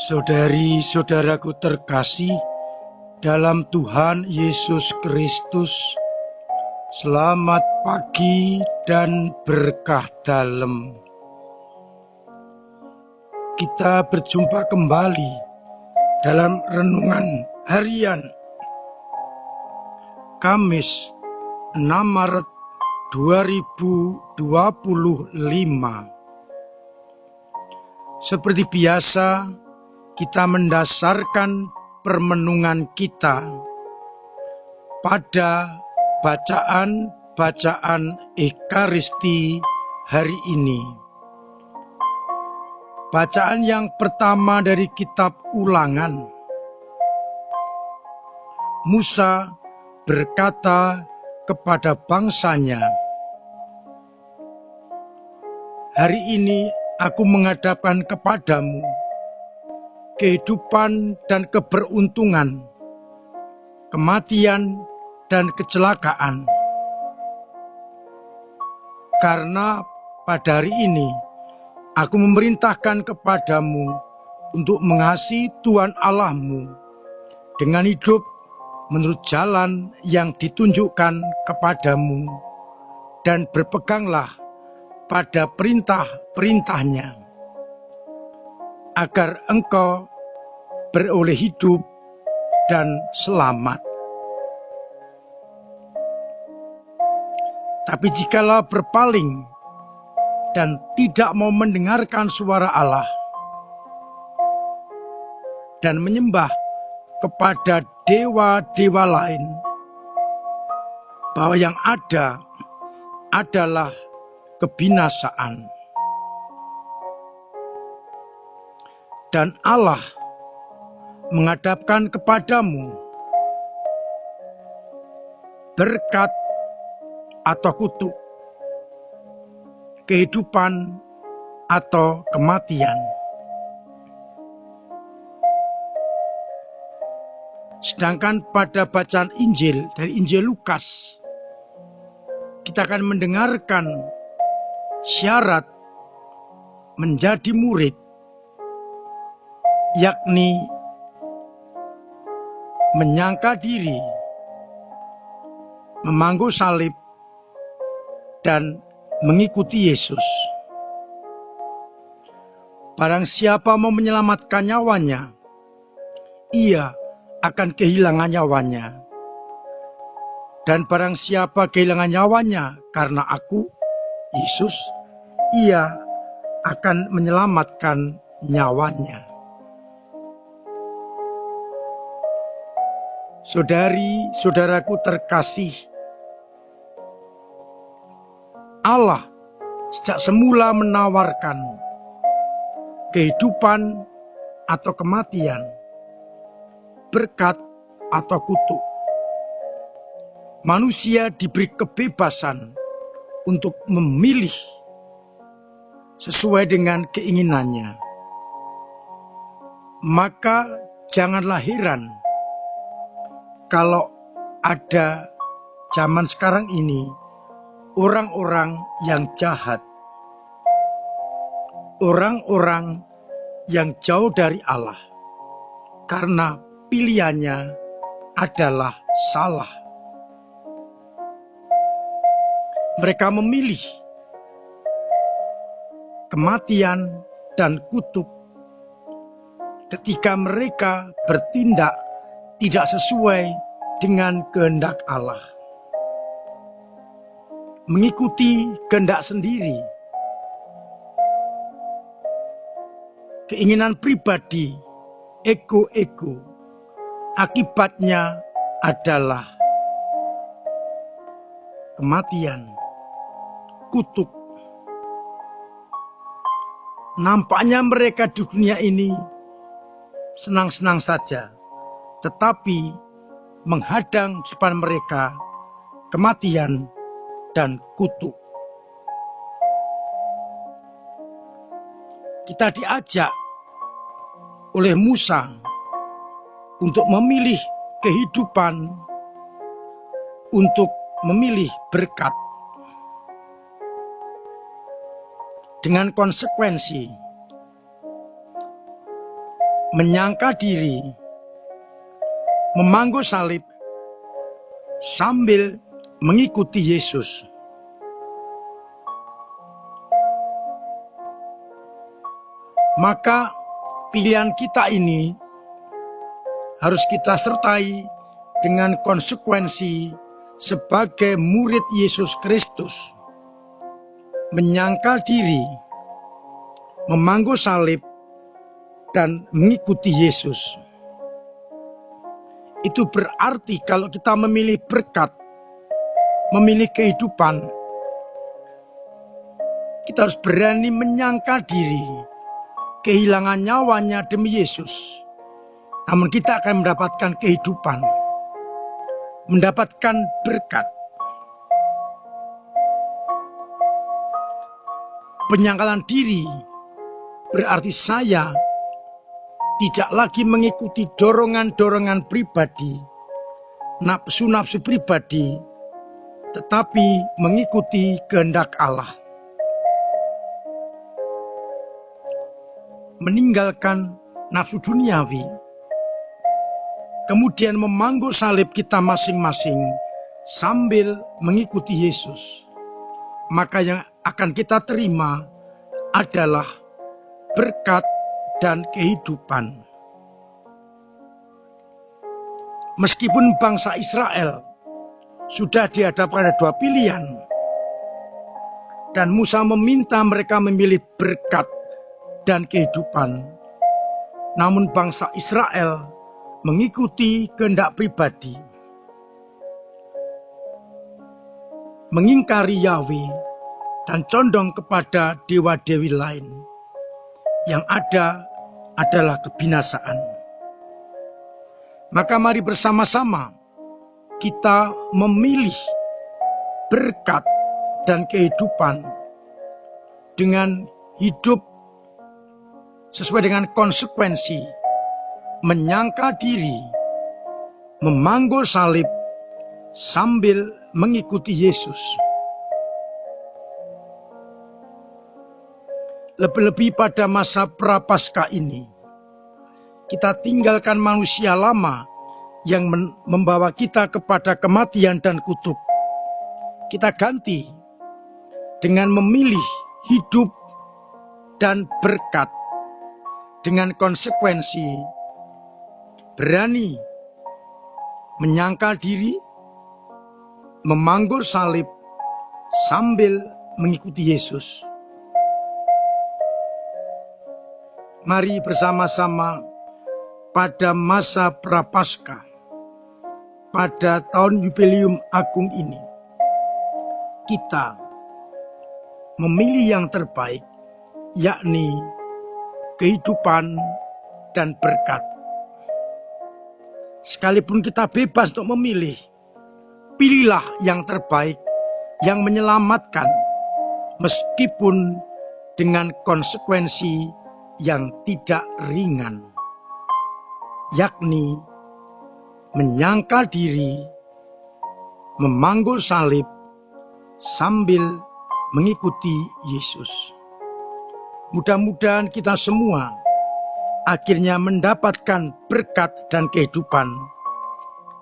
Saudari-saudaraku terkasih dalam Tuhan Yesus Kristus, selamat pagi dan berkah dalam. Kita berjumpa kembali dalam renungan harian Kamis 6 Maret 2025. Seperti biasa, kita mendasarkan permenungan kita pada bacaan Ekaristi hari ini. Bacaan yang pertama dari kitab Ulangan. Musa berkata kepada bangsanya, "Hari ini aku menghadapkan kepadamu kehidupan dan keberuntungan, kematian dan kecelakaan. Karena pada hari ini aku memerintahkan kepadamu untuk mengasihi Tuhan Allahmu dengan hidup menurut jalan yang ditunjukkan kepadamu, dan berpeganglah pada perintah-perintahnya, agar engkau beroleh hidup dan selamat. Tapi jikalau berpaling dan tidak mau mendengarkan suara Allah dan menyembah kepada dewa-dewa lain, bahwa yang ada adalah kebinasaan. Dan Allah menghadapkan kepadamu berkat atau kutuk, kehidupan atau kematian." Sedangkan pada bacaan Injil dari Injil Lukas, kita akan mendengarkan syarat menjadi murid, yakni menyangkal diri, memangku salib, dan mengikuti Yesus. Barang siapa mau menyelamatkan nyawanya, ia akan kehilangan nyawanya. Dan barang siapa kehilangan nyawanya karena aku, Yesus, ia akan menyelamatkan nyawanya. Saudari-saudaraku terkasih, Allah sejak semula menawarkan kehidupan atau kematian, berkat atau kutuk. Manusia diberi kebebasan untuk memilih sesuai dengan keinginannya. Maka janganlah heran kalau ada zaman sekarang ini orang-orang yang jahat, orang-orang yang jauh dari Allah, karena pilihannya adalah salah. Mereka memilih kematian dan kutuk ketika mereka bertindak tidak sesuai dengan kehendak Allah, mengikuti kehendak sendiri, keinginan pribadi, ego. Akibatnya adalah kematian, kutuk. Nampaknya mereka di dunia ini senang-senang saja, tetapi menghadang di depan mereka kematian dan kutuk. Kita diajak oleh Musa untuk memilih kehidupan, untuk memilih berkat, dengan konsekuensi menyangka diri, memangku salib, sambil mengikuti Yesus. Maka pilihan kita ini harus kita sertai dengan konsekuensi sebagai murid Yesus Kristus. Menyangkal diri, memangku salib, dan mengikuti Yesus. Itu berarti kalau kita memilih berkat, memilih kehidupan, kita harus berani menyangkal diri, kehilangan nyawanya demi Yesus. Namun kita akan mendapatkan kehidupan, mendapatkan berkat. Penyangkalan diri berarti saya tidak lagi mengikuti dorongan-dorongan pribadi, nafsu-nafsu pribadi, tetapi mengikuti kehendak Allah. Meninggalkan nafsu duniawi, kemudian memangku salib kita masing-masing sambil mengikuti Yesus. Maka yang akan kita terima adalah berkat dan kehidupan. Meskipun bangsa Israel sudah dihadapkan pada dua pilihan, dan Musa meminta mereka memilih berkat dan kehidupan, namun bangsa Israel mengikuti kehendak pribadi, mengingkari Yahweh dan condong kepada dewa-dewi lain. Yang ada adalah kebinasaan. Maka mari bersama-sama kita memilih berkat dan kehidupan dengan hidup sesuai dengan konsekuensi, menyangkal diri, memangku salib, sambil mengikuti Yesus. Lebih-lebih pada masa prapaskah ini, kita tinggalkan manusia lama yang membawa kita kepada kematian dan kutuk. Kita ganti dengan memilih hidup dan berkat dengan konsekuensi berani menyangkal diri, memangku salib, sambil mengikuti Yesus. Mari bersama-sama pada masa prapaskah, pada tahun Jubileum Agung ini, kita memilih yang terbaik, yakni kehidupan dan berkat. Sekalipun kita bebas untuk memilih, pilihlah yang terbaik, yang menyelamatkan, meskipun dengan konsekuensi yang tidak ringan, yakni menyangkal diri, memangku salib, sambil mengikuti Yesus. Mudah-mudahan kita semua akhirnya mendapatkan berkat dan kehidupan,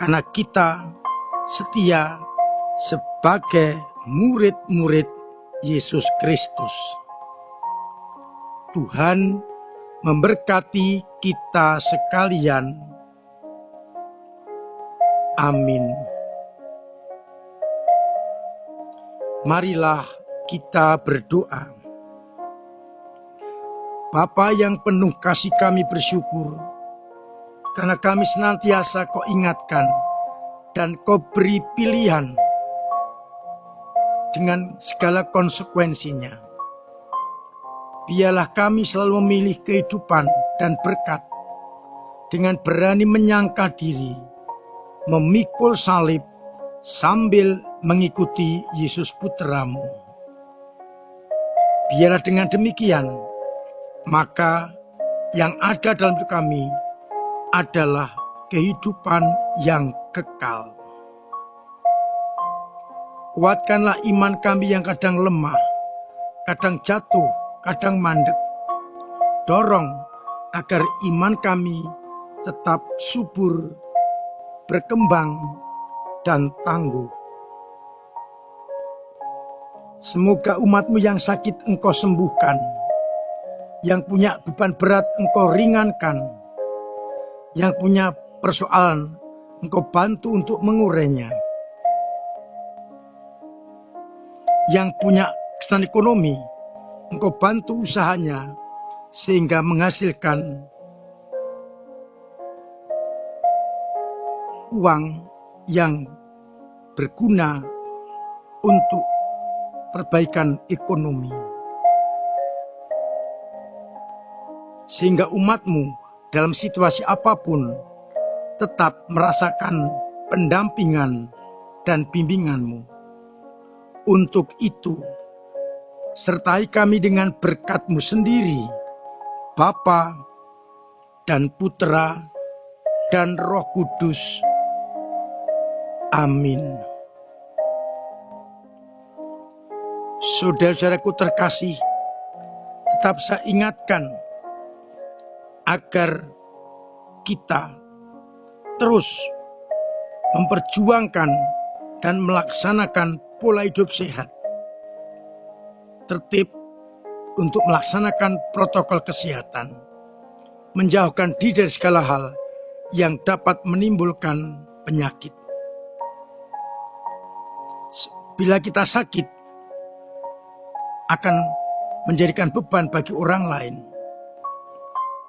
karena kita setia sebagai murid-murid Yesus Kristus. Tuhan memberkati kita sekalian. Amin. Marilah kita berdoa. Bapa yang penuh kasih, kami bersyukur karena kami senantiasa Kau ingatkan dan Kau beri pilihan dengan segala konsekuensinya. Biarlah kami selalu memilih kehidupan dan berkat dengan berani menyangkal diri, memikul salib, sambil mengikuti Yesus Putra-Mu. Biarlah dengan demikian, maka yang ada dalam hidup kami adalah kehidupan yang kekal. Kuatkanlah iman kami yang kadang lemah, kadang jatuh, kadang mandek. Dorong agar iman kami tetap subur, berkembang, dan tangguh. Semoga umat-Mu yang sakit Engkau sembuhkan, yang punya beban berat Engkau ringankan, yang punya persoalan Engkau bantu untuk mengurainya, yang punya kesulitan ekonomi Engkau bantu usahanya sehingga menghasilkan uang yang berguna untuk perbaikan ekonomi. Sehingga umat-Mu dalam situasi apapun tetap merasakan pendampingan dan bimbingan-Mu. Untuk itu, sertai kami dengan berkat-Mu sendiri, Bapa dan Putra dan Roh Kudus. Amin. Saudara-saudaraku terkasih, tetap saya ingatkan agar kita terus memperjuangkan dan melaksanakan pola hidup sehat, tertib untuk melaksanakan protokol kesehatan, menjauhkan diri dari segala hal yang dapat menimbulkan penyakit. Bila kita sakit, akan menjadikan beban bagi orang lain.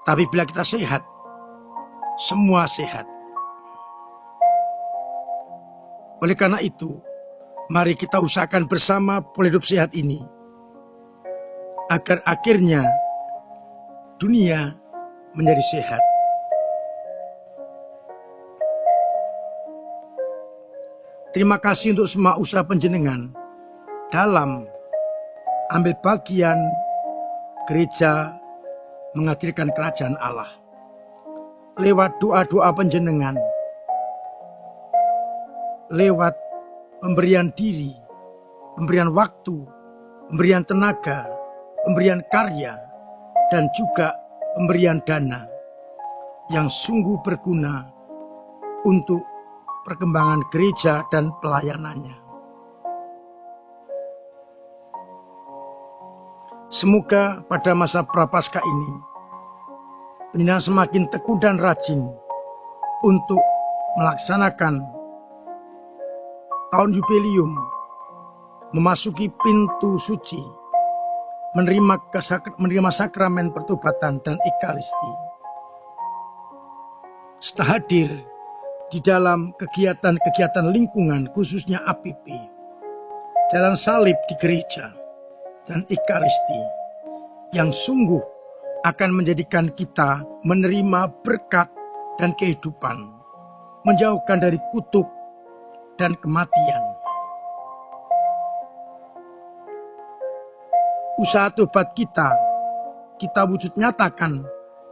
Tapi bila kita sehat, semua sehat. Oleh karena itu, mari kita usahakan bersama pola hidup sehat ini, agar akhirnya dunia menjadi sehat. Terima kasih untuk semua usaha panjenengan dalam ambil bagian gereja menghadirkan kerajaan Allah. Lewat doa-doa panjenengan, lewat pemberian diri, pemberian waktu, pemberian tenaga, pemberian karya, dan juga pemberian dana yang sungguh berguna untuk perkembangan gereja dan pelayanannya. Semoga pada masa Prapaskah ini, panjenengan semakin tekun dan rajin untuk melaksanakan tahun jubileum, memasuki pintu suci, menerima sakramen pertobatan dan ekaristi, serta hadir di dalam kegiatan-kegiatan lingkungan khususnya APP, jalan salib di gereja, dan ekaristi yang sungguh akan menjadikan kita menerima berkat dan kehidupan, menjauhkan dari kutuk dan kematian. Usaha tobat kita wujud nyatakan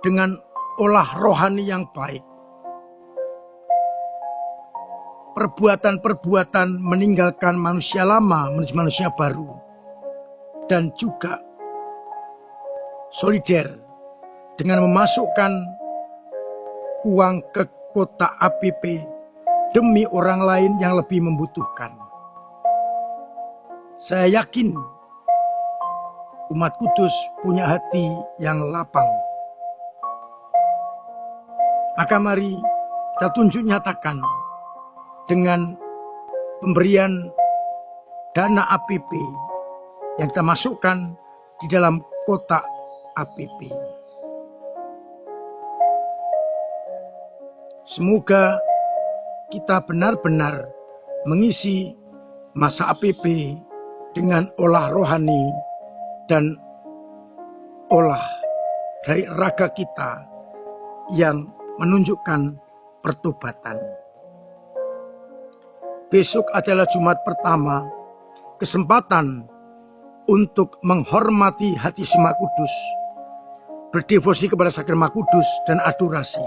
dengan olah rohani yang baik. Perbuatan-perbuatan meninggalkan manusia lama menuju manusia baru, dan juga solider dengan memasukkan uang ke kotak APP demi orang lain yang lebih membutuhkan. Saya yakin umat kudus punya hati yang lapang. Maka mari kita tunjuk nyatakan dengan pemberian dana APP yang kita masukkan di dalam kotak APP. Semoga kita benar-benar mengisi masa APP dengan olah rohani dan olah dari raga kita yang menunjukkan pertobatan. Besok adalah Jumat pertama, kesempatan untuk menghormati hati si Maha Kudus, berdevosi kepada sakramen Maha Kudus dan adorasi.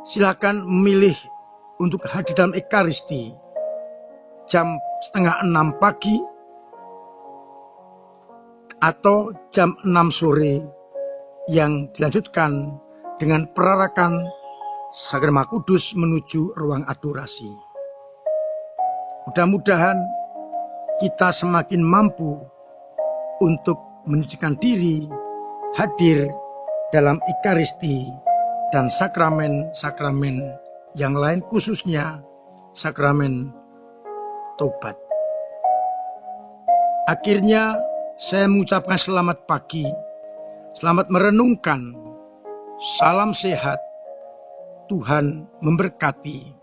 Silakan memilih untuk hadir dalam ekaristi jam 5:30 pagi atau jam 6 sore yang dilanjutkan dengan perarakan Sakrament Kudus menuju ruang adorasi. Mudah-mudahan kita semakin mampu untuk menyucikan diri, hadir dalam Ekaristi dan sakramen-sakramen yang lain, khususnya sakramen tobat. Akhirnya saya mengucapkan selamat pagi, selamat merenungkan, salam sehat, Tuhan memberkati.